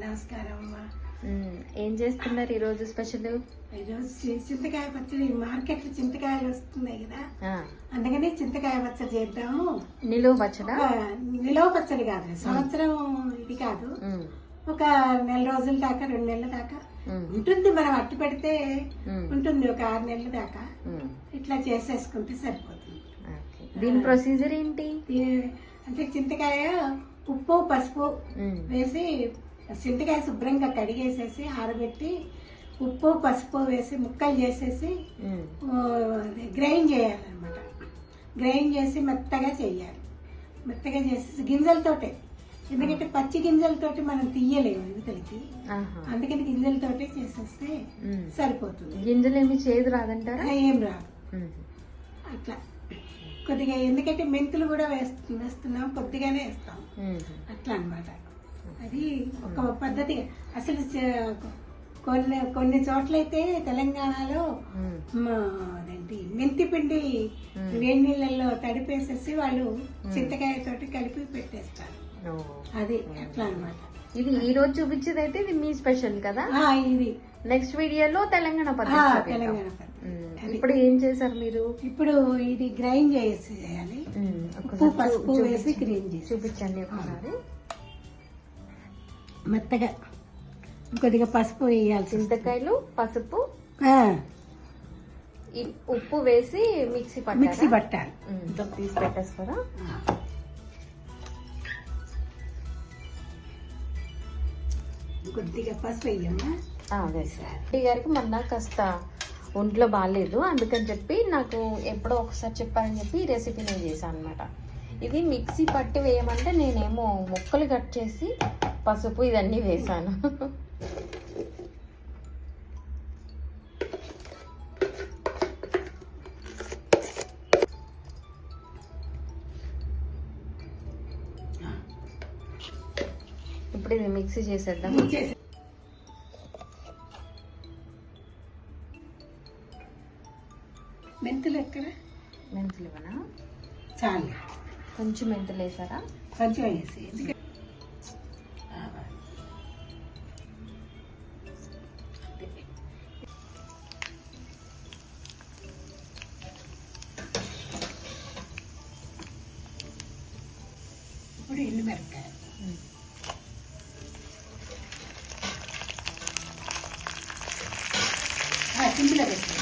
నమస్కారం అమ్మా. ఏం చేస్తున్నారు ఈరోజు స్పెషల్? ఈరోజు చింతకాయ పచ్చడి. మార్కెట్ లో చింతకాయలు వస్తున్నాయి కదా, అందుకని చింతకాయ పచ్చడి చేద్దాము. నిలువ పచ్చడి? నిలువ పచ్చడి కాదు, సంవత్సరం ఇది కాదు, ఒక నెల రోజుల దాకా 2 నెలల దాకా ఉంటుంది. మనం అట్టు పెడితే ఉంటుంది ఒక 6 నెలల దాకా. ఇట్లా చేసేసుకుంటే సరిపోతుంది. దీని ప్రొసీజర్ ఏంటి అంటే చింతకాయ ఉప్పు పసుపు వేసి, చింతకాయ శుభ్రంగా కడిగేసేసి ఆరబెట్టి ఉప్పు పసుపు వేసి ముక్కలు చేసేసి గ్రైండ్ చేయాలన్నమాట. గ్రైండ్ చేసి మెత్తగా చేయాలి. మెత్తగా చేసేసి గింజలతోటే, ఎందుకంటే పచ్చి గింజలతోటి మనం తీయలేము యువతలకి, అందుకని గింజలతోటే చేసేస్తే సరిపోతుంది. గింజలు ఏమి చేదు రాదంటారా? ఏం రాదు. అట్లా కొద్దిగా, ఎందుకంటే మెంతులు కూడా వేస్తున్నాం, కొద్దిగానే వేస్తాం అట్లా అన్నమాట. అది ఒక పద్ధతి. అసలు కొన్ని చోట్లయితే తెలంగాణలో అదేంటి మెంతి పిండి వేడి నీళ్ళల్లో తడిపేసేసి వాళ్ళు చింతకాయతోటి కలిపి పెట్టేస్తారు. అది అట్లా అన్నమాట. ఇది ఈ రోజు చూపించేది అయితే ఇది మీ స్పెషల్ కదా. ఇది నెక్స్ట్ వీడియోలో తెలంగాణ పద్ధతి. తెలంగాణ ఇప్పుడు ఏం చేశారు మీరు? ఇప్పుడు ఇది గ్రైండ్ చేయాలి. ఉప్పు పసుపు వేసి గ్రైండ్ చేసి చూపించండి ఒకసారి. మెత్తగా కొద్దిగా పసుపు వేయాలి. చింతకాయలు, పసుపు, ఉప్పు వేసి మిక్సీ పట్టాలి. తీసి పెట్టేస్తారా? కొద్దిగా పసుపు వేయమ్మా. రెడ్డి గారికి మొన్న కాస్త ఒంట్లో బాగాలేదు, అందుకని చెప్పి నాకు ఎప్పుడో ఒకసారి చెప్పారని చెప్పి ఈ రెసిపీ నేను చేశాను అనమాట. ఇది మిక్సీ పట్టి వేయమంటే నేనేమో ముక్కలు కట్ చేసి పసుపు ఇదన్నీ వేసాను. ఇప్పుడు ఇది మిక్సీ చేసేద్దాం. మెంతులు ఎక్కడ? మెంతులు ఇవ్వనా? చాలు, కొంచెం మెంతులు వేసారా? కొంచెం వేసి. ఇప్పుడు ఎండు మిరపకాయ సింపుల్గా పెట్టాలి.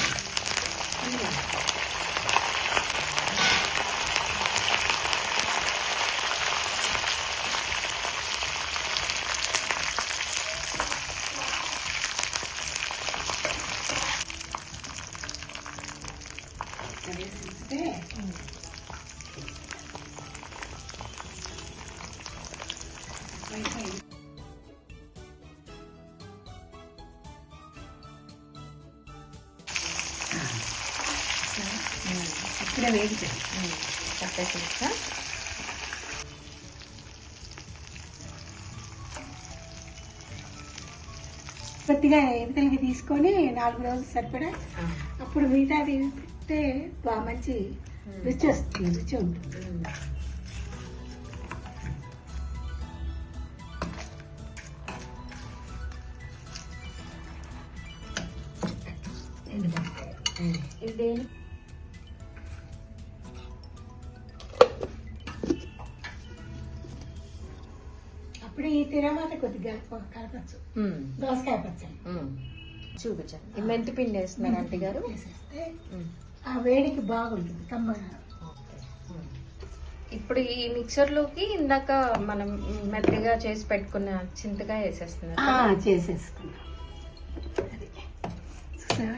ఇప్పుడే వేగుతాయి. పట్టేసేస్తా. కొద్దిగా ఎవితలకి తీసుకొని 4 రోజులు సరిపడా, అప్పుడు మిగతాది పెడితే బాగా మంచి రుచి వస్తుంది, రుచి ఉంటుంది. ఇదే అప్పుడు ఈ తిరమాట కొద్దిగా కలపచ్చు. దోసకాయ పచ్చడి చూపించండి. ఈ మెంతి పిండి వేస్తున్నారు ఆంటీ గారు. వేసేస్తే ఆ వేడికి బాగుంటుంది కమ్మగా. ఇప్పుడు ఈ మిక్సర్ లోకి ఇందాక మనం మెత్తగా చేసి పెట్టుకున్న చింతకాయ వేసేస్తున్నారు. చేసేసుకున్నాం.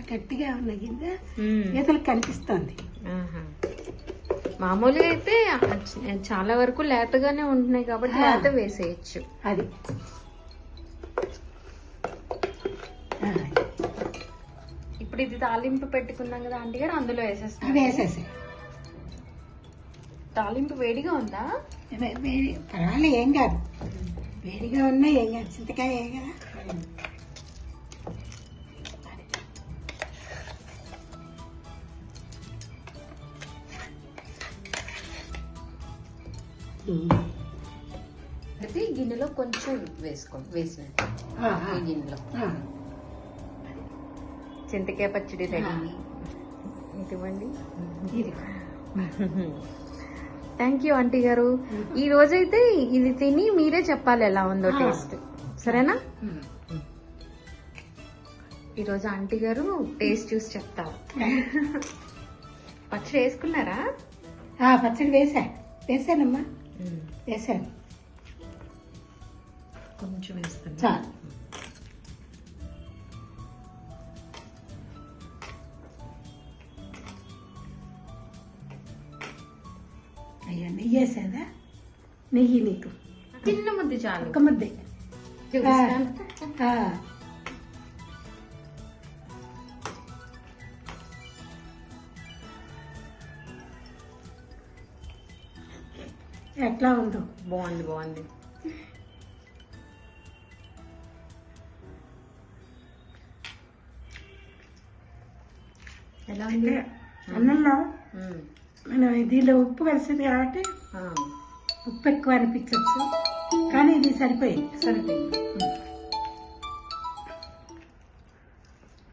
గట్టిగా ఉన్న కింద ఈతలకు కనిపిస్తుంది. మామూలుగా అయితే చాలా వరకు లేతగానే ఉంటున్నాయి కాబట్టి లేత వేసేయచ్చు. అది ఇప్పుడు ఇది తాలింపు పెట్టుకున్నాం కదా ఆంటీ గారు, అందులో వేసేస్తాం. వేసేసి తాలింపు వేడిగా ఉందా? పర్వాలేదు, ఏం కాదు. వేడిగా ఉన్నా ఏం కాదు, చింతకాయ కదా. అయితే గిన్నెలో కొంచెం వేసుకోండి, వేసినట్టు ఈ గిన్నెలో చింతకాయ పచ్చడి రెడీ. ఇదివ్వండి. థ్యాంక్ యూ ఆంటీ గారు. ఈ రోజైతే ఇది తిని మీరే చెప్పాలి ఎలా ఉందో టేస్ట్, సరేనా? ఈరోజు ఆంటీ గారు టేస్ట్ చూసి చెప్తారు. పచ్చడి వేసుకున్నారా? పచ్చడి వేసానమ్మా, వేసాను. కొంచెం వేస్తాను చాలు. అయ్యా నెయ్యి వేసాదా? నెయ్యి నీకు చిన్న ముద్ద చాలు, ఒక ముద్దే. ఎట్లా ఉందో? బాగుంది, బాగుంది. ఎలా ఉంది? అన్నంలో మనం దీనిలో ఉప్పు కలిసింది కాబట్టి ఉప్పు ఎక్కువ అనిపించవచ్చు, కానీ ఇది సరిపోయింది. సరిపోయింది.